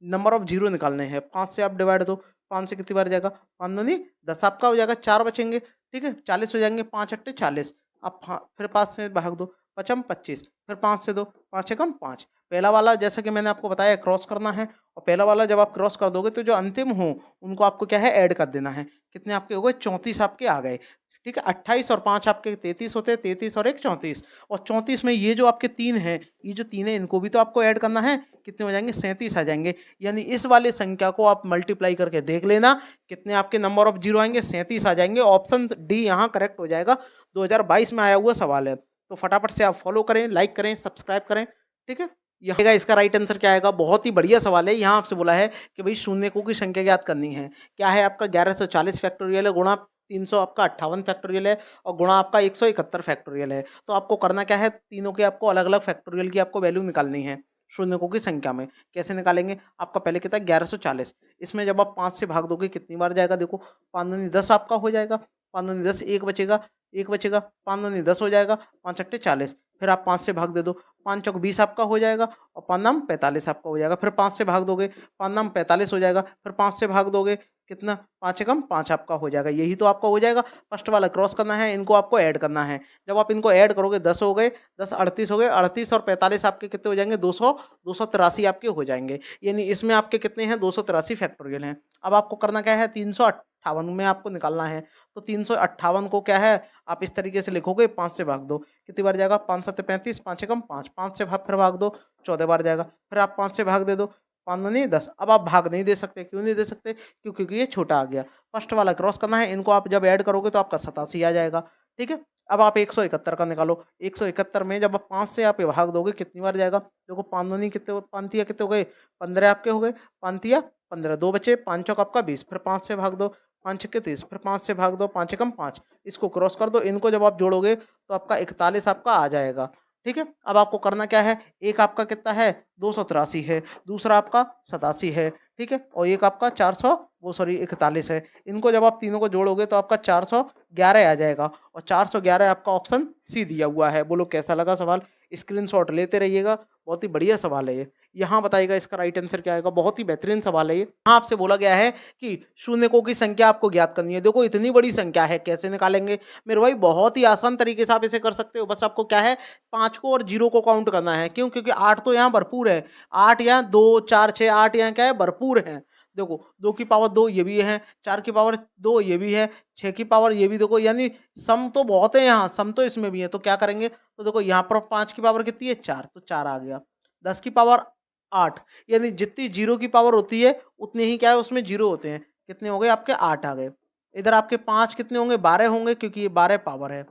नंबर ऑफ जीरो निकालने हैं। 5 से आप डिवाइड दो, 5 से कितनी बार जाएगा, 5 दूनी 10 आपका हो जाएगा, 4 बचेंगे। ठीक है, 40 हो जाएंगे, 5 अट्ठे 40। अब फिर 5 से भाग दो, पचम 25, फिर 5 से दो, 5 एकम 5। पहला वाला जैसा कि मैंने आपको बताया क्रॉस करना है, और पहला वाला जब आप क्रॉस कर दोगे तो जो अंतिम हो उनको आपको क्या है, ऐड कर देना है। कितने आपके हो गए, 34 आपके आ गए। ठीक है, 28 और 5 आपके 33 होते हैं, 33 और 1 34, और 34 में ये जो आपके 3 हैं, ये जो 3 है इनको भी तो आपको ऐड करना है, कितने हो जाएँगे 37 आ जाएँगे। यानी इस वाले संख्या को आप मल्टीप्लाई करके देख लेना, कितने आपके नंबर ऑफ ज़ीरो आएँगे, 37 आ जाएँगे। ऑप्शन डी यहाँ करेक्ट हो जाएगा, 2022 में आया हुआ सवाल है। तो फटाफट से आप फॉलो करें, लाइक करें, सब्सक्राइब करें, ठीक है? यहाँ इसका राइट आंसर क्या आएगा? बहुत ही बढ़िया सवाल है। यहाँ आपसे बोला है कि भई शून्यकों की संख्या ज्ञात करनी है। क्या है आपका 1140 फैक्टोरियल है, गुणा 300 आपका 58 फैक्टोरियल है, और गुणा आपका 171 फैक्टोरियल है। तो आपको करना क्या है, तीनों के आपको अलग-अलग फैक्टोरियल की आपको वैल्यू निकालनी है, शून्यकों की संख्या में। कैसे निकालेंगे? आपका पहले कितना है 1140, इसमें जब आप 5 से भाग दोगे कितनी बार जाएगा देखो, 5 दूनी 10 आपका हो जाएगा, 5 दूनी 10, 1 बचेगा, 5 दूनी 10 हो जाएगा, 5 अट्ठे 40, फिर आप 5 से भाग दे दो, 5 चौक 20 आपका हो जाएगा, और 5 नाम 45 आपका हो जाएगा। फिर 5 से भाग दोगे, 5 नाम 45 हो जाएगा, फिर 5 से भाग दोगे, कितना 5 एकम 5 आपका हो जाएगा। यही तो आपका हो जाएगा। फर्स्ट वाला क्रॉस करना है, इनको आपको ऐड करना है। जब आप इनको ऐड करोगे 10 हो गए, 10 38 हो गए, 38 और 45 आपके कितने हो जाएंगे 200, 283 आपके हो जाएंगे। यानी इसमें आपके कितने हैं 283 फैक्टोरियल हैं। अब आपको करना क्या है, 358 में आपको निकालना है। तो 358 को क्या है, आप इस तरीके से लिखोगे, 5 से भाग दो, कितनी बार जाएगा, 5 7 35, 5 एकम 5, 5 से फिर भाग दो, 14 बार जाएगा। फिर आप 5 से भाग दे दो, 5 दूनी 10। अब आप भाग नहीं दे सकते, क्यों नहीं दे सकते? क्योंकि ये छोटा आ गया। फर्स्ट वाला क्रॉस करना है, इनको आप जब ऐड करोगे तो आपका 87 आ जाएगा, ठीक है? अब आप 171 का निकालो, 171 में जब आप 5 से आप ये भाग दोगे कितनी बार जाएगा? देखो 5 दूनी कितने, पाँतिया कितने हो गए, 15 आपके हो गए, पाँतिया 15, 2 बचे, 5 चौक आपका 20, फिर 5 से भाग दो, 5 छक्के 30, फिर 5 से भाग दो, 5 एकम 5, इसको क्रॉस कर दो, इनको जब आप जोड़ोगे तो आपका 41 आपका आ जाएगा, ठीक है? अब आपको करना क्या है, एक आपका कितना है 283 है, दूसरा आपका 87 है, ठीक है? और एक आपका 400 वो सॉरी 41 है। इनको जब आप तीनों को जोड़ोगे तो आपका 411 आ जाएगा, और 411 आपका ऑप्शन सी दिया हुआ है। बोलो कैसा लगा सवाल? स्क्रीनशॉट लेते रहिएगा, बहुत ही बढ़िया सवाल है ये। यहाँ बताइएगा इसका राइट आंसर क्या आएगा? बहुत ही बेहतरीन सवाल है ये। यहाँ आपसे बोला गया है कि शून्यकों की संख्या आपको ज्ञात करनी है। देखो इतनी बड़ी संख्या है, कैसे निकालेंगे? मेरे भाई बहुत ही आसान तरीके से आप इसे कर सकते हो। बस आपको क्या है, 5 को और 0 को काउंट करना है। क्यों? क्योंकि 8 तो यहाँ भरपूर है। 8 यहाँ 2 4 6 8 यहाँ क्या है, भरपूर है। देखो 2 की पावर 2 ये भी है, 4 की पावर 2 ये भी है, 6 की पावर ये भी, देखो यानी सम तो बहुत है यहाँ, सम तो इसमें भी है। तो क्या करेंगे? तो देखो यहाँ पर 5 की पावर कितनी है 4, तो 4 आ गया। 10 की पावर 8, यानी जितनी 0 की पावर होती है उतने ही क्या है उसमें 0 होते हैं। कितने हो गए आपके 8 आ गए। इधर आपके 5 कितने होंगे 12 होंगे, क्योंकि ये 12 पावर है।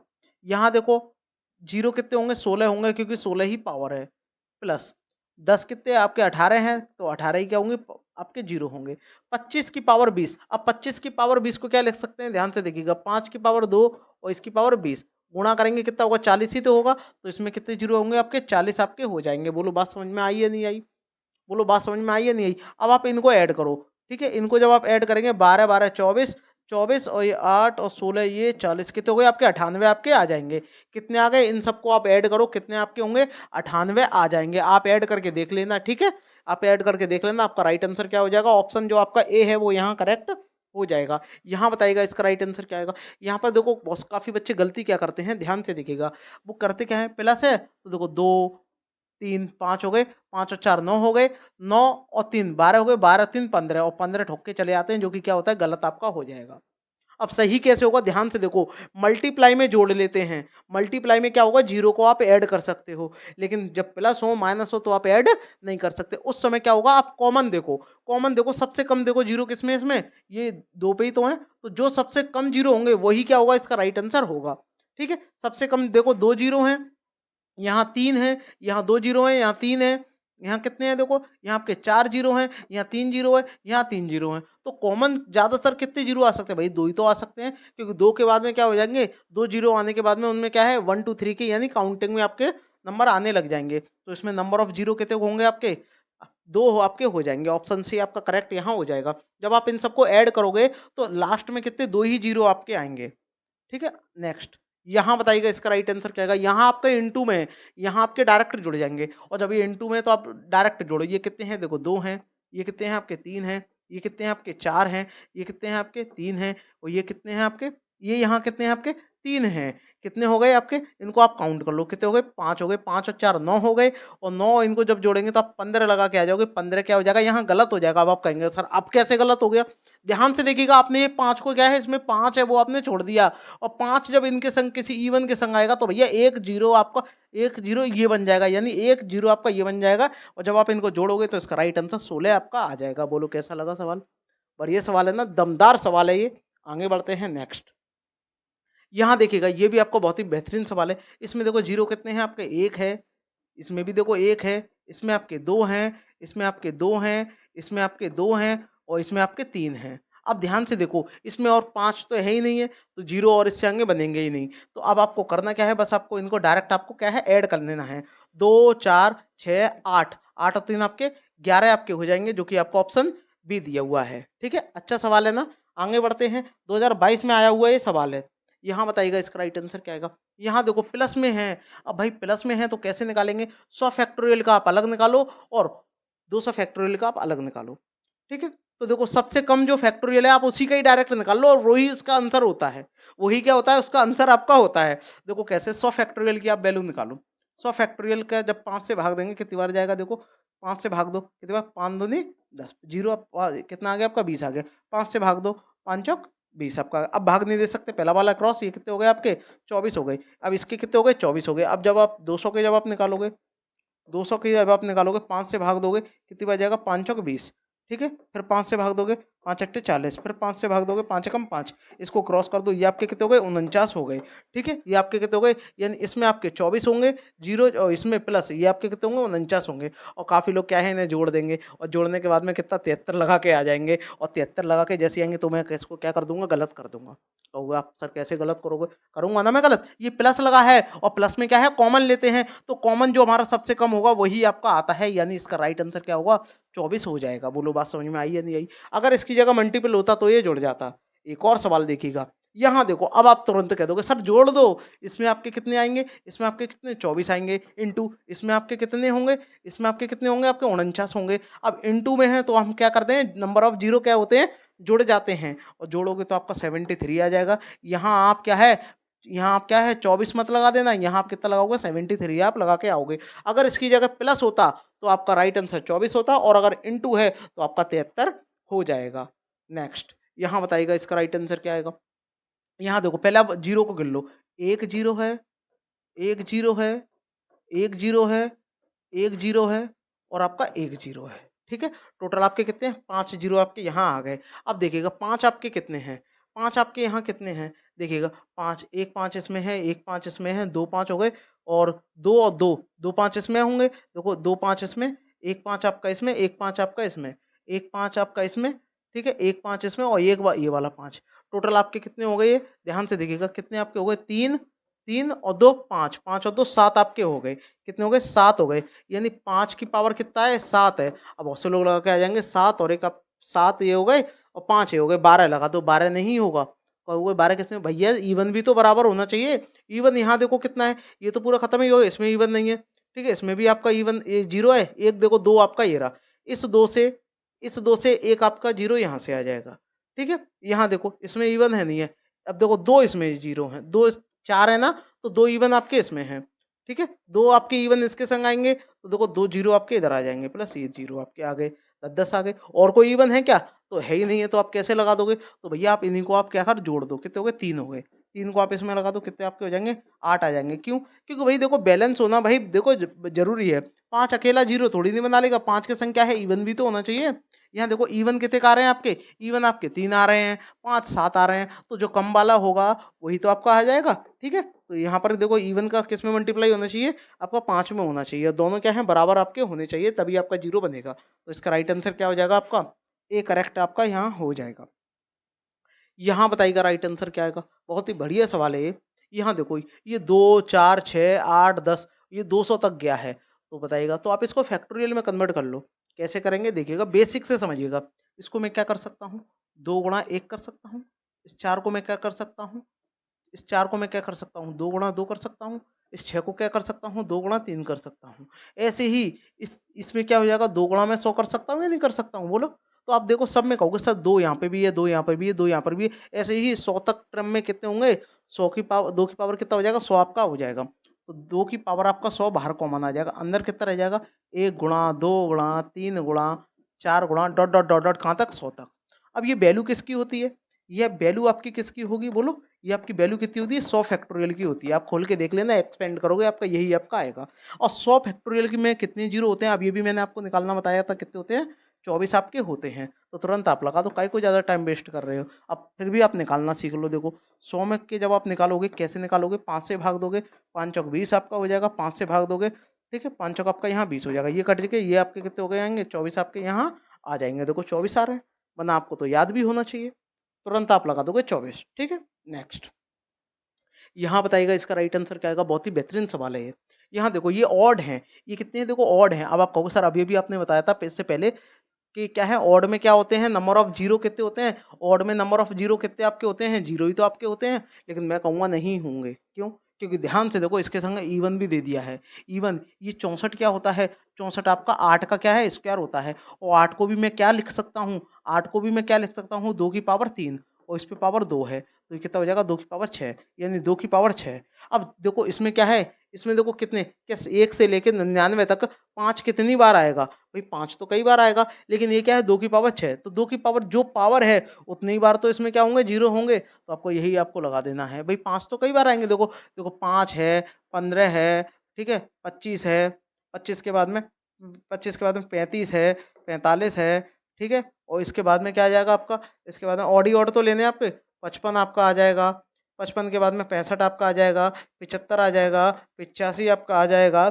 यहाँ देखो 0 कितने होंगे 16 होंगे, क्योंकि 16 ही पावर है। प्लस 10 कितने आपके 18 हैं, तो 18 ही क्या होंगे आपके 0 होंगे। 25 की पावर 20, अब 25 की पावर 20 को क्या लिख सकते हैं, ध्यान से देखिएगा, 5 की पावर 2 और इसकी पावर 20, गुणा करेंगे कितना होगा 40 ही तो होगा। तो इसमें कितने 0 होंगे आपके 40 आपके हो जाएँगे। बोलो बात समझ में आई या नहीं आई? बोलो बात समझ में आई या नहीं आई? अब आप इनको ऐड करो, ठीक है? इनको जब आप ऐड करेंगे 12 12 24, 24 और ये 8 और 16 ये 40, कितने हो गए आपके 98 आपके आ जाएँगे। कितने आ गए? इन सबको आप ऐड करो, कितने आपके होंगे 98 आ जाएँगे। आप ऐड करके देख लेना, ठीक है? आप ऐड करके देख लेना, आपका राइट आंसर क्या हो जाएगा? ऑप्शन जो आपका ए है वो यहाँ करेक्ट हो जाएगा। यहाँ बताइएगा इसका राइट आंसर क्या आएगा? यहाँ पर देखो बहुत काफ़ी बच्चे गलती क्या करते हैं, ध्यान से देखिएगा। वो करते क्या है, प्लस है तो देखो 2 3 5 हो गए, 5 और 4 9 हो गए, 9 और 3 12 हो गए, 12 3 15 और 15 ठोक के चले आते हैं, जो कि क्या होता है गलत आपका हो जाएगा। अब सही कैसे होगा, ध्यान से देखो, मल्टीप्लाई में जोड़ लेते हैं। मल्टीप्लाई में क्या होगा, 0 को आप ऐड कर सकते हो, लेकिन जब प्लस हो माइनस हो तो आप ऐड नहीं कर सकते। उस समय क्या होगा, आप कॉमन देखो, कॉमन देखो, सबसे कम देखो 0 किसमें, इसमें ये 2 पे ही तो है, तो जो सबसे कम 0 होंगे वही क्या होगा, इसका राइट आंसर होगा। ठीक है, सबसे कम देखो 2 0 हैं, यहाँ 3 है, यहाँ 2 जीरो है, यहाँ 3 है, यहाँ कितने हैं देखो, यहाँ आपके 4 जीरो हैं, यहाँ 3 जीरो है, यहाँ 3 जीरो हैं। तो कॉमन ज़्यादातर कितने जीरो आ सकते हैं भाई, 2 ही तो आ सकते हैं, क्योंकि 2 के बाद में क्या हो जाएँगे, 2 जीरो आने के बाद में उनमें क्या है 1 2 3 के यानी काउंटिंग में आपके नंबर आने लग जाएँगे। तो इसमें नंबर ऑफ जीरो कितने होंगे आपके, 2 आपके हो जाएँगे। ऑप्शन सी आपका करेक्ट यहाँ हो जाएगा। जब आप इन सबको ऐड करोगे तो लास्ट में कितने 2 ही जीरो आपके आएँगे। ठीक है, नेक्स्ट यहाँ बताइएगा इसका राइट आंसर क्या आएगा। यहाँ आपका इनटू में है, यहाँ आपके डायरेक्ट जुड़ जाएँगे, और जब ये इनटू में है तो आप डायरेक्ट जोड़ो। ये कितने हैं देखो 2 हैं, ये कितने हैं आपके 3 हैं, ये कितने हैं आपके 4 हैं, ये कितने हैं आपके 3 हैं, और ये कितने हैं आपके, ये यहाँ कितने हैं आपके 3 हैं। कितने हो गए आपके, इनको आप काउंट कर लो कितने हो गए, 5 हो गए, 5 और 4 9 हो गए, और 9 इनको जब जोड़ेंगे तो आप 15 लगा के आ जाओगे, 15 क्या हो जाएगा, यहाँ गलत हो जाएगा। अब आप कहेंगे सर अब कैसे गलत हो गया, ध्यान से देखिएगा, आपने ये 5 को क्या है, इसमें 5 है वो आपने छोड़ दिया, और 5 जब इनके संग किसी इवन के संग आएगा तो भैया एक जीरो आपका, एक जीरो ये बन जाएगा, यानी एक जीरो आपका ये बन जाएगा, और जब आप इनको जोड़ोगे तो इसका राइट आंसर 16 आपका आ जाएगा। बोलो कैसा लगा सवाल, बढ़िया सवाल है ना, दमदार सवाल है ये। आगे बढ़ते हैं नेक्स्ट। यहाँ देखिएगा ये भी आपको बहुत ही बेहतरीन सवाल है। इसमें देखो जीरो कितने हैं आपके, एक है, इसमें भी देखो एक है, इसमें आपके दो हैं, इसमें आपके दो हैं, इसमें आपके दो हैं, और इसमें आपके तीन हैं। अब ध्यान से देखो, इसमें और 5 तो है ही नहीं है, तो जीरो और इससे आगे बनेंगे ही नहीं। तो अब आपको करना क्या है, बस आपको इनको डायरेक्ट आपको क्या है, ऐड कर लेना है। 2 4 6 8, 8 और 3 आपके 11 आपके हो जाएंगे, जो कि आपको ऑप्शन बी दिया हुआ है। ठीक है, अच्छा सवाल है ना। आगे बढ़ते हैं, 2022 में आया हुआ ये सवाल है। यहाँ बताइएगा इसका राइट आंसर क्या आएगा। यहाँ देखो प्लस में है, अब भाई प्लस में है तो कैसे निकालेंगे, 100 फैक्टोरियल का आप अलग निकालो और 200 फैक्टोरियल का आप अलग निकालो। ठीक है, तो देखो सबसे कम जो फैक्टोरियल है आप उसी का ही डायरेक्ट निकाल लो, और वही उसका आंसर होता है, वही क्या होता है, उसका आंसर आपका होता है। देखो कैसे, 100 फैक्टोरियल की आप वैल्यू निकालो। 100 फैक्टोरियल का जब 5 से भाग देंगे कितनी बार जाएगा, देखो 5 से भाग दो कितनी बार, 5 दूनी 10, जीरो कितना आ गया आपका, 20 आ गया। 5 से भाग दो, 5 चौक 20 आपका। अब भाग नहीं दे सकते, पहला वाला क्रॉस, ये कितने हो गए आपके, 24 हो गए। अब इसके कितने हो गए, 24 हो गए। अब जब आप 200 के जब आप निकालोगे, 200 की जब आप निकालोगे, 5 से भाग दोगे कितनी बार जाएगा, 5 चौक 20। ठीक है, फिर 5 से भाग दोगे, 5 अट्ठे 40, फिर 5 से भाग दोगे, 5 एकम 5, इसको क्रॉस कर दो, ये आपके कितने हो गए, 49 हो गए। ठीक है, ये आपके कितने हो गए, यानी इसमें आपके 24 होंगे जीरो, और इसमें प्लस ये आपके कितने होंगे, 49 होंगे। और काफ़ी लोग क्या है, इन्हें जोड़ देंगे, और जोड़ने के बाद में कितना 73 लगा के आ जाएंगे, और 73 लगा के जैसे आएंगे तो मैं इसको क्या कर दूंगा, गलत कर दूंगा। कहोगे आप सर कैसे गलत करोगे, करूंगा ना मैं गलत, ये प्लस लगा है, और प्लस में क्या है, कॉमन लेते हैं, तो कॉमन जो हमारा सबसे कम होगा वही आपका आता है, यानी इसका राइट आंसर क्या होगा, 24 हो जाएगा। बोलो बात समझ में आई या नहीं आई। अगर इसकी जगह मल्टीपल होता तो ये जुड़ जाता। एक और सवाल देखिएगा, यहाँ देखो, अब आप तुरंत कह दोगे सर जोड़ दो, इसमें आपके कितने आएंगे, इसमें आपके कितने 24 आएंगे, इंटू इसमें आपके कितने होंगे, इसमें आपके कितने होंगे, आपके 49 होंगे। अब इंटू में है तो हम क्या करते हैं, नंबर ऑफ जीरो क्या होते हैं, जुड़ जाते हैं, और जोड़ोगे तो आपका 73 आ जाएगा। यहाँ आप क्या है, यहाँ आप क्या है 24 मत लगा देना, यहाँ आप कितना लगाओगे, 73 आप लगा के आओगे। अगर इसकी जगह प्लस होता तो आपका राइट आंसर 24 होता, और अगर इंटू है तो आपका 73 हो जाएगा। नेक्स्ट, यहाँ बताइएगा इसका राइट आंसर क्या आएगा। यहाँ देखो पहले आप जीरो को गिन लो, एक जीरो है, एक जीरो है, एक जीरो है, एक जीरो है, और आपका एक जीरो है। ठीक है, टोटल आपके कितने हैं, 5 जीरो आपके यहाँ आ गए। अब देखिएगा 5 आपके कितने हैं, 5 आपके यहाँ कितने हैं, देखिएगा 5, एक 5 इसमें है, एक 5 इसमें है, 2 5 हो गए, और 2 और 2, 2 5 इसमें होंगे, देखो 2 5 इसमें, एक 5 आपका इसमें, एक 5 आपका इसमें, एक 5 आपका इसमें। ठीक है, एक 5 इसमें, और ये वाला 5, टोटल आपके कितने हो गए, ये ध्यान से देखिएगा कितने आपके हो गए, 3, 3 और 2 5, 5 और 2 7 आपके हो गए। कितने हो गए, 7 हो गए, यानी 5 की पावर कितना है, 7 है। अब बहुत से लोग लगा के आ जाएंगे 7 और एक आप 7 ये हो गए, और 5 ये हो गए, 12 लगा दो, 12 नहीं होगा, कहोगे 12 किसमें, भैया इवन भी तो बराबर होना चाहिए। इवन यहाँ देखो कितना है, ये तो पूरा खत्म ही हो गया, इसमें इवन नहीं है। ठीक है, इसमें भी आपका इवन जीरो है, एक देखो 2 आपका ये रहा, इस 2 से, इस 2 से एक आपका जीरो यहाँ से आ जाएगा। ठीक है, यहाँ देखो इसमें इवन है नहीं है, अब देखो 2 इसमें जीरो है, 2 4 है ना, तो 2 इवन आपके इसमें है। ठीक है, 2 आपके इवन इसके संग आएँगे, तो देखो 2 जीरो आपके इधर आ जाएँगे, प्लस ये जीरो आपके आ गए, 10 आ गए। और कोई इवन है क्या? तो है ही नहीं है, तो आप कैसे लगा दोगे? तो भैया आप इन्हीं को आप क्या कर जोड़ दो, कितने हो गए? 3 हो गए। 3 को आप इसमें लगा दो, कितने आपके हो जाएँगे? 8 आ जाएँगे। क्यों? क्योंकि भई देखो बैलेंस होना भई देखो ज़रूरी है। 5 अकेला जीरो थोड़ी नहीं बना लेगा, 5 के संग क्या है इवन भी तो होना चाहिए। यहाँ देखो इवन कितने का आ रहे हैं आपके? इवन आपके 3 आ रहे हैं, 5 7 आ रहे हैं, तो जो कम वाला होगा वही तो आपका आ जाएगा। ठीक है? तो यहाँ पर देखो इवन का किस में मल्टीप्लाई होना चाहिए? आपका 5 में होना चाहिए। दोनों क्या हैं? बराबर आपके होने चाहिए, तभी आपका जीरो बनेगा। तो इसका राइट आंसर क्या हो जाएगा आपका? ए करेक्ट आपका यहाँ हो जाएगा। यहाँ बताइएगा राइट आंसर क्या आएगा? बहुत ही बढ़िया सवाल है ये। यहाँ देखो ये 2, 4, 6, 8, 10 ये 200 तक गया है। तो बताइएगा, तो आप इसको फैक्टोरियल में कन्वर्ट कर लो। कैसे करेंगे देखिएगा, बेसिक से समझिएगा। इसको मैं क्या कर सकता हूँ? 2 गुणा 1 कर सकता हूँ। इस 4 को मैं क्या कर सकता हूँ? इस 4 को मैं क्या कर सकता हूँ? 2 गुणा 2 कर सकता हूँ। इस 6 को क्या कर सकता हूँ? 2 गुणा 3 कर सकता हूँ। ऐसे ही इसमें क्या हो जाएगा, 2 गुणा मैं 100 कर सकता हूँ या नहीं कर सकता हूँ बोलो? तो आप देखो सब में कहोगे सर 2 यहाँ पे भी है, 2 यहाँ पे भी है, 2 यहाँ पर भी है। ऐसे ही 100 तक क्रम में कितने होंगे? 100 की पावर 2 की पावर कितना हो जाएगा 100 आपका हो जाएगा। तो 2 की पावर आपका 100 बाहर कॉमन आ जाएगा। अंदर कितना रह जाएगा 1 गुणा, 2 गुणा, 3 गुणा, 4 गुणा डॉट, डॉट, डॉट, डॉट कहाँ तक 100 तक। अब ये वैल्यू किसकी होती है? ये वैल्यू आपकी किसकी होगी बोलो? ये आपकी वैल्यू कितनी होती है? 100 फैक्टोरियल की होती है। आप खोल के देख लेना, एक्सपेंड करोगे आपका यही आपका आएगा। और 100 फैक्टोरियल की में कितने जीरो होते हैं? अब ये भी मैंने आपको निकालना बताया था कितने होते हैं? 24 आपके होते हैं। तो तुरंत आप लगा दो, काहे को ज़्यादा टाइम वेस्ट कर रहे हो? अब फिर भी आप निकालना सीख लो। देखो 100 में के जब आप निकालोगे कैसे निकालोगे? 5 से भाग दोगे, 5 चौक 20 आपका हो जाएगा। 5 से भाग दोगे, ठीक है, 5 चौक आपका यहाँ 20 हो जाएगा। ये कट के ये आपके कितने हो गए आएंगे? 24 आपके यहाँ आ जाएंगे। देखो 24 आ रहे हैं, वरना आपको तो याद भी होना चाहिए। तुरंत आप लगा दोगे 24, ठीक है। नेक्स्ट यहाँ बताइएगा इसका राइट आंसर क्या आएगा? बहुत ही बेहतरीन सवाल है ये। यहाँ देखो ये ऑड हैं, ये कितने हैं? देखो ऑड हैं। अब आप कहोगे सर अभी-अभी आपने बताया था इससे पहले कि क्या है ऑड में क्या होते हैं? नंबर ऑफ जीरो कितने होते हैं? ऑड में नंबर ऑफ जीरो कितने आपके होते हैं? जीरो ही तो आपके होते हैं। लेकिन मैं कहूँगा नहीं होंगे। क्यों? क्योंकि ध्यान से देखो इसके संग इवन भी दे दिया है। इवन ये 64 क्या होता है? 64 आपका 8 का क्या है? स्क्वायर होता है। और 8 को भी मैं क्या लिख सकता हूँ? 8 को भी मैं क्या लिख सकता हूँ? 2 की पावर 3 और इस पे पावर 2 है। तो ये कितना हो जाएगा? 2 की पावर 6 यानी 2 की पावर 6। अब देखो इसमें क्या है? इसमें देखो कितने कैस 1 से लेके 99 तक 5 कितनी बार आएगा? भई 5 तो कई बार आएगा, लेकिन ये क्या है 2 की पावर 6, तो 2 की पावर जो पावर है उतनी बार तो इसमें क्या होंगे? 0 होंगे, तो आपको यही आपको लगा देना है। भई 5 तो कई बार आएँगे देखो, देखो 5 है, 15 है, ठीक है? 25 है, 25 के बाद में 25 के बाद में 35 है, 45 है, ठीक है? और इसके बाद में क्या आ जाएगा आपका? इसके बाद में ऑड ही ऑड तो लेने हैं आपके, 55 आपका आ जाएगा, 55 के बाद में 65 आपका आ जाएगा, 75 आ जाएगा, 85 आपका आ जाएगा,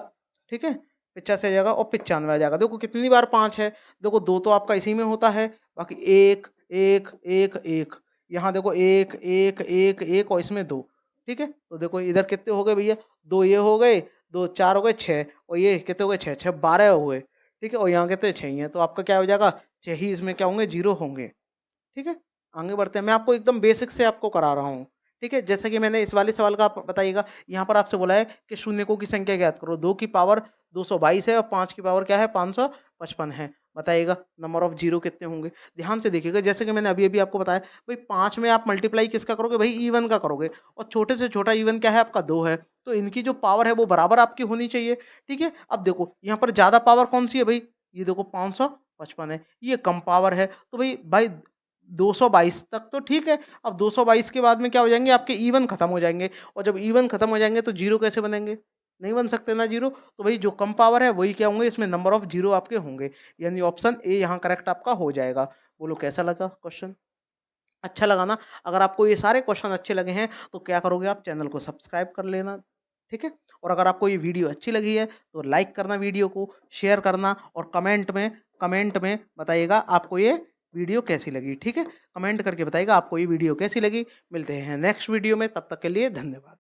ठीक है? 85 आ जाएगा और 95 आ जाएगा। देखो कितनी बार 5 है, देखो 2 तो आपका इसी में होता है, बाकी 1, 1, 1, 1 यहाँ देखो 1, 1, 1, 1 और इसमें 2, ठीक है? तो देखो इधर कितने हो गए भैया? 2 ये हो गए, 2 4 हो गए 6 और ये कितने हो गए 6, 6 12 हुए, ठीक है? और यहाँ कितने 6 ही हैं, तो आपका क्या हो जाएगा? 6 ही इसमें क्या होंगे? 0 होंगे, ठीक है? आगे बढ़ते हैं, मैं आपको एकदम बेसिक से आपको करा रहा हूँ, ठीक है? जैसे कि मैंने इस वाले सवाल का आप बताइएगा, यहाँ पर आपसे बोला है कि शून्यकों की संख्या ज्ञात करो, 2 की पावर 222 है और 5 की पावर क्या है? 555 है। बताइएगा नंबर ऑफ जीरो कितने होंगे? ध्यान से देखिएगा, जैसे कि मैंने अभी-अभी आपको बताया, भई 5 में आप मल्टीप्लाई किसका करोगे? भई इवन का करोगे और छोटे से छोटा इवन क्या है आपका? 2 है, तो इनकी जो पावर है वो बराबर आपकी होनी चाहिए, ठीक है? अब देखो यहाँ पर ज़्यादा पावर कौन-सी है भई? ये देखो 555 है, ये कम पावर है, तो भाई 222 तक तो ठीक है। अब 222 के बाद में क्या हो जाएँगे? आपके इवन खत्म हो जाएँगे और जब इवन खत्म हो जाएँगे तो जीरो कैसे बनेंगे? नहीं बन सकते ना जीरो। तो भई जो कम पावर है वही क्या होंगे? इसमें नंबर ऑफ जीरो आपके होंगे। यानी ऑप्शन ए यहाँ करेक्ट आपका हो जाएगा। बोलो कैसा लगा क्वेश्चन? अच्छा लगा ना? अगर आपको ये सारे क्वेश्चन अच्छे लगे हैं तो क्या करोगे आप? चैनल को सब्सक्राइब कर लेना, ठीक है? और अगर आपको ये वीडियो अच्छी लगी है तो लाइक करना वीडियो को, शेयर करना और कमेंट में बताइएगा आपको ये वीडियो कैसी लगी, ठीक है? कमेंट करके बताइएगा आपको ये वीडियो कैसी लगी। मिलते हैं नेक्स्ट वीडियो में, तब तक के लिए धन्यवाद।